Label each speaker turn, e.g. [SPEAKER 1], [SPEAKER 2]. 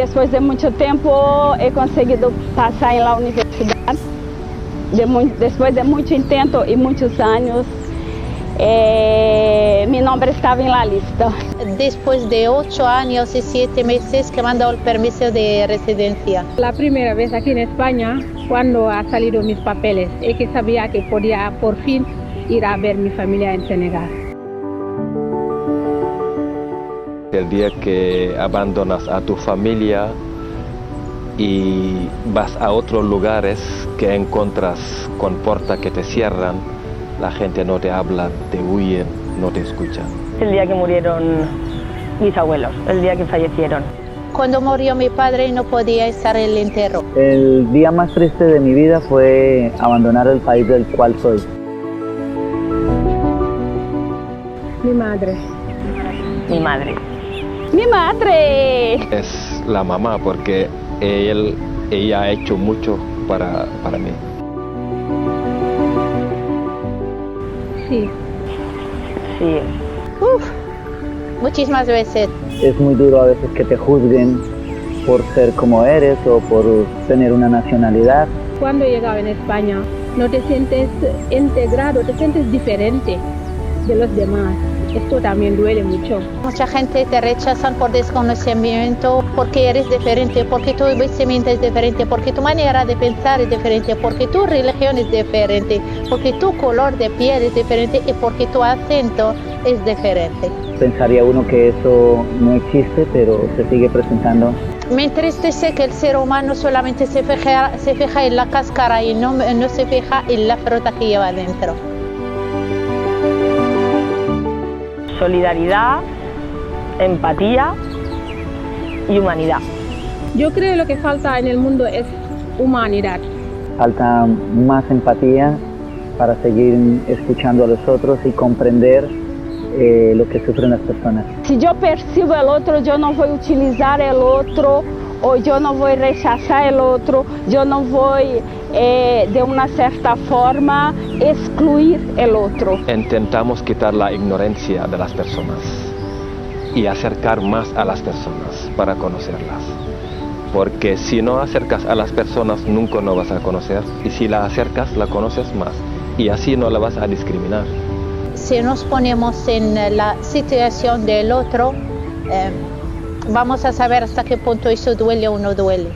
[SPEAKER 1] después de mucho tiempo he conseguido pasar en la universidad. Después de mucho intento y muchos años, mi nombre estaba en la lista.
[SPEAKER 2] Después de 8 años y 7 meses que me han dado el permiso de residencia.
[SPEAKER 3] La primera vez aquí en España, cuando han salido mis papeles, es que sabía que podía por fin ir a ver mi familia en Senegal.
[SPEAKER 4] El día que abandonas a tu familia y vas a otros lugares que encuentras con puertas que te cierran, la gente no te habla, te huye, no te escucha.
[SPEAKER 5] El día que murieron mis abuelos, el día que fallecieron.
[SPEAKER 2] Cuando murió mi padre no podía estar en el entierro.
[SPEAKER 6] El día más triste de mi vida fue abandonar el país del cual soy.
[SPEAKER 3] Mi madre.
[SPEAKER 5] Mi madre.
[SPEAKER 1] ¡Mi madre!
[SPEAKER 4] Es la mamá porque ella ha hecho mucho para mí.
[SPEAKER 3] Sí.
[SPEAKER 5] Sí.
[SPEAKER 2] Muchísimas veces.
[SPEAKER 6] Es muy duro a veces que te juzguen por ser como eres o por tener una nacionalidad.
[SPEAKER 3] Cuando he llegado en España, no te sientes integrado, te sientes diferente de los demás. Esto también duele mucho.
[SPEAKER 2] Mucha gente te rechazan por desconocimiento, porque eres diferente, porque tu vestimenta es diferente, porque tu manera de pensar es diferente, porque tu religión es diferente, porque tu color de piel es diferente y porque tu acento es diferente.
[SPEAKER 6] Pensaría uno que eso no existe, pero se sigue presentando.
[SPEAKER 2] Me entristece que el ser humano solamente se fija en la cáscara y no se fija en la fruta que lleva dentro.
[SPEAKER 5] Solidaridad, empatía y humanidad.
[SPEAKER 3] Yo creo que lo que falta en el mundo es humanidad.
[SPEAKER 6] Falta más empatía para seguir escuchando a los otros y comprender lo que sufren las personas.
[SPEAKER 1] Si yo percibo el otro, yo no voy a utilizar el otro, o yo no voy a rechazar el otro, yo no voy de una cierta forma excluir el otro.
[SPEAKER 4] Intentamos quitar la ignorancia de las personas y acercar más a las personas para conocerlas. Porque si no acercas a las personas, nunca no vas a conocer. Y si la acercas, la conoces más. Y así no la vas a discriminar.
[SPEAKER 2] Si nos ponemos en la situación del otro, vamos a saber hasta qué punto eso duele o no duele.